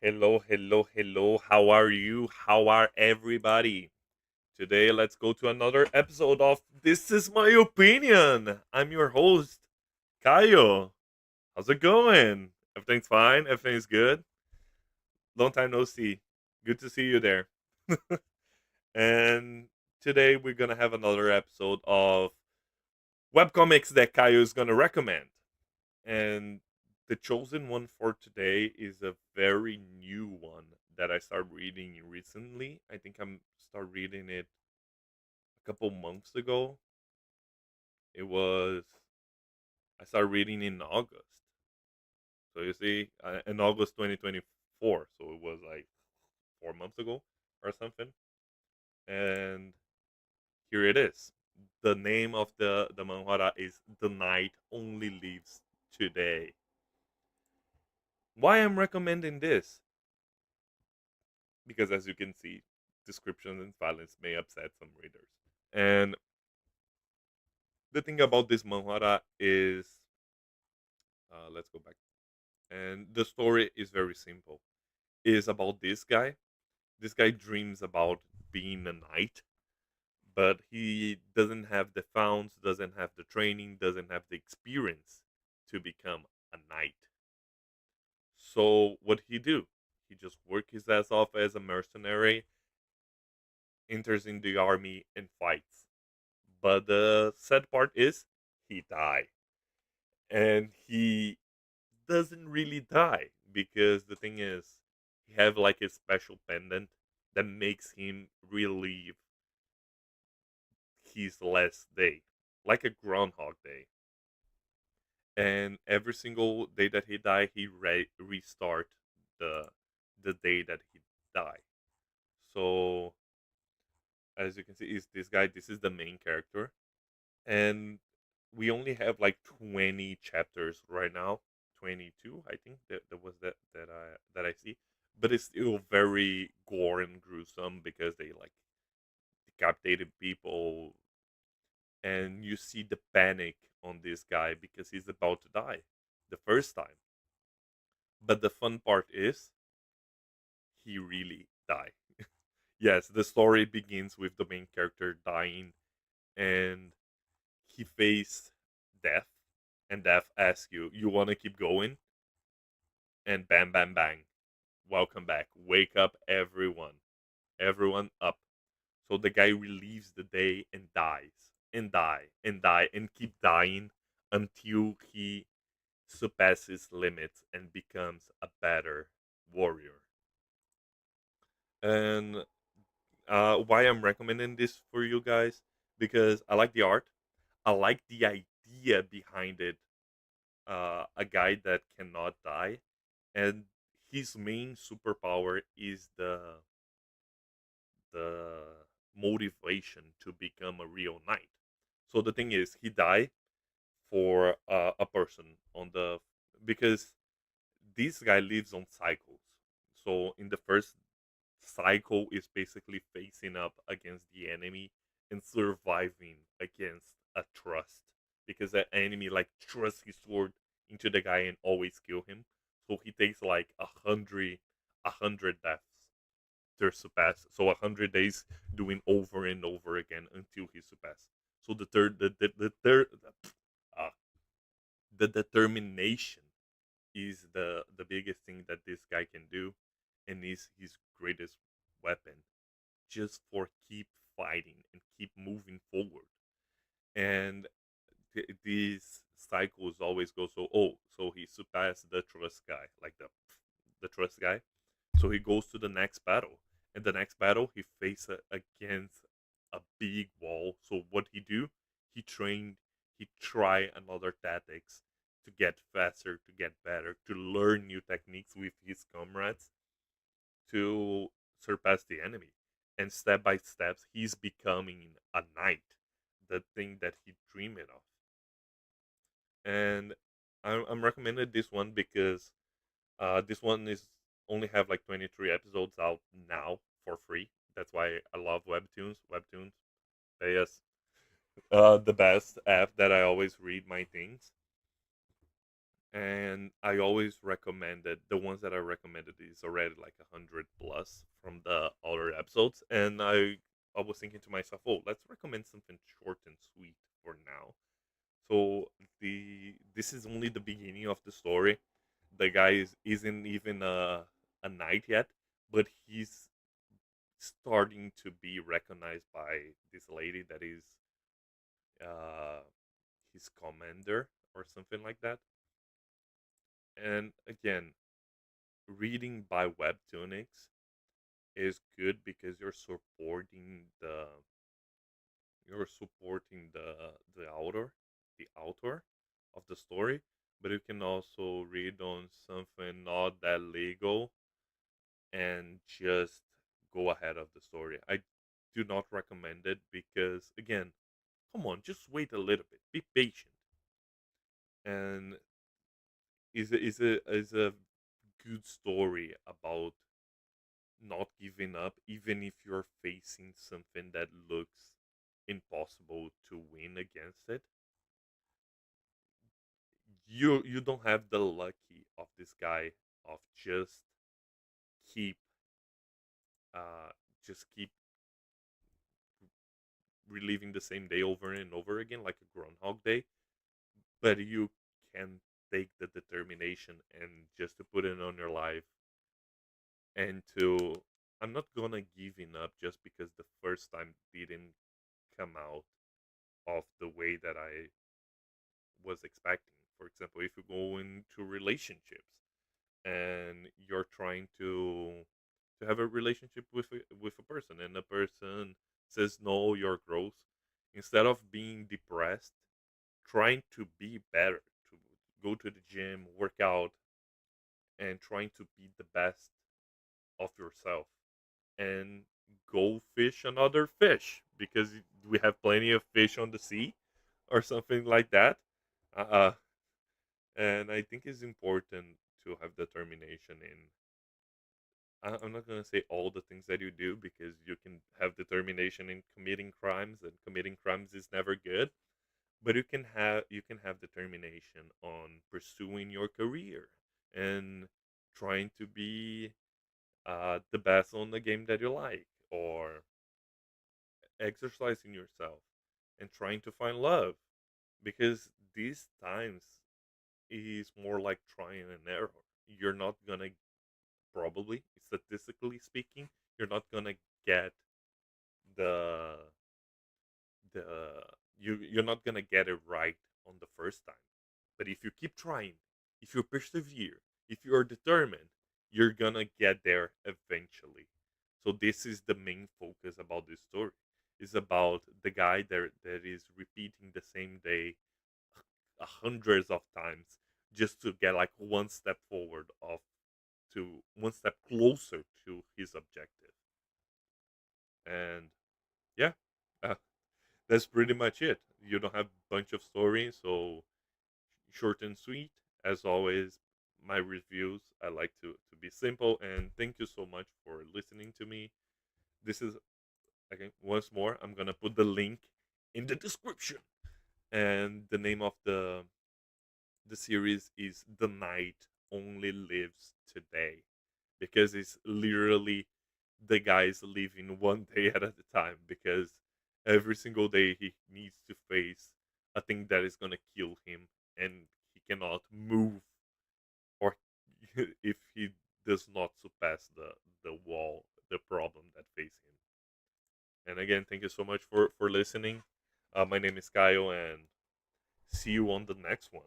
Hello, hello, hello. How are you? How are everybody? Today, let's go to another episode of This Is My Opinion. I'm your host, Kayo. How's it going? Everything's fine? Everything's good? Long time no see. Good to see you there. And today, we're going to have another episode of webcomics that Kayo is going to recommend. And the chosen one for today is a very new one that I started reading recently. I think I'm start reading it a couple months ago. It was I started reading in August. So you see, in August 2024. So it was like 4 months ago or something. And here it is. The name of the manhwa is "The Night Only Lives Today." Why I'm recommending this? Because as you can see, description and violence may upset some readers. And the thing about this manhwa is, let's go back. And the story is very simple. It is about this guy. This guy dreams about being a knight, but he doesn't have the funds, doesn't have the training, doesn't have the experience to become a knight. So what he do? He just work his ass off as a mercenary, enters in the army and fights. But the sad part is he died. And he doesn't really die because the thing is he have like a special pendant that makes him relive his last day. Like a groundhog day. And every single day that he die he restart the the day that he died. So as you can see is this guy, this is the main character, and we only have like 20 chapters right now. 22, I think that was that I see, but it's still very gore and gruesome because they like decapitated people, and you see the panic on this guy because he's about to die the first time. But the fun part is he really died. Yes, the story begins with the main character dying, and he faced death, and death asks you want to keep going? And bam, bam, bang. Welcome back. Wake up, everyone. Everyone up. So the guy relieves the day and dies, and die, and die, and keep dying until he surpasses limits and becomes a better warrior. And why I'm recommending this for you guys? Because I like the art. I like the idea behind it. A guy that cannot die, and his main superpower is the motivation to become a real knight. So the thing is, he died for a person on the because this guy lives on cycles. So in the first cycle is basically facing up against the enemy and surviving against a trust, because the enemy like trusts his sword into the guy and always kill him. So he takes like a hundred deaths to surpass. So 100 days doing over and over again until he surpass. So uh, the determination is the biggest thing that this guy can do, and is his greatest weapon, just for keep fighting and keep moving forward. And these cycles always go, so he surpassed the trust guy, like the trust guy. So he goes to the next battle, and the next battle he faces against a big wall. So what he do? He trained. He try another tactics to get faster, to get better, to learn new techniques with his comrades to surpass the enemy. And step by steps, he's becoming a knight, the thing that he dreamed of. And I'm recommended this one because this one is only have like 23 episodes out now for free. That's why I love Webtoons. Webtoons, they is the best app that I always read my things. and I always recommended the ones that I recommended is already like 100 plus from the other episodes, and I was thinking to myself, oh, let's recommend something short and sweet for now. So the this is only the beginning of the story. The guy isn't even a knight yet, but he's starting to be recognized by this lady that is uh, his commander or something like that. And again, reading by webtoonics is good because you're supporting the author of the story, but you can also read on something not that legal and just go ahead of the story. I do not recommend it because again, come on, just wait a little bit, be patient, and is a good story about not giving up even if you're facing something that looks impossible to win against it. You don't have the lucky of this guy of keep uh just keep reliving the same day over and over again like a groundhog day, but you can take the determination and just to put it on your life and to I'm not gonna giving up just because the first time didn't come out of the way that I was expecting. For example, if you go into relationships and you're trying to have a relationship with a person and the person says no, you're gross, instead of being depressed, trying to be better, to go to the gym, work out, and trying to be the best of yourself and go fish another fish because we have plenty of fish on the sea or something like that. Uh, and I think it's important to have determination in. I'm not gonna say all the things that you do because you can have determination in committing crimes, and committing crimes is never good. But you can have determination on pursuing your career and trying to be the best on the game that you like, or exercising yourself and trying to find love, because these times is more like trying and error. You're not gonna probably, statistically speaking, you're not gonna get the the you're not gonna get it right on the first time. But if you keep trying, if you persevere, if you are determined, you're gonna get there eventually. So this is the main focus about this story. Is about the guy that is repeating the same day hundreds of times just to get like one step forward of to one step closer to his objective. And yeah, uh, that's pretty much it. You don't have a bunch of stories, so short and sweet. As always, my reviews I like to be simple. And thank you so much for listening to me. This is again once more. I'm gonna put the link in the description, and the name of the series is The Night Only Lives Today, because it's literally the guy's living one day at a time, because every single day he needs to face a thing that is going to kill him, and he cannot move, or if he does not surpass the wall, the problem that faces him. And again, thank you so much for listening. My name is Kyle, and see you on the next one.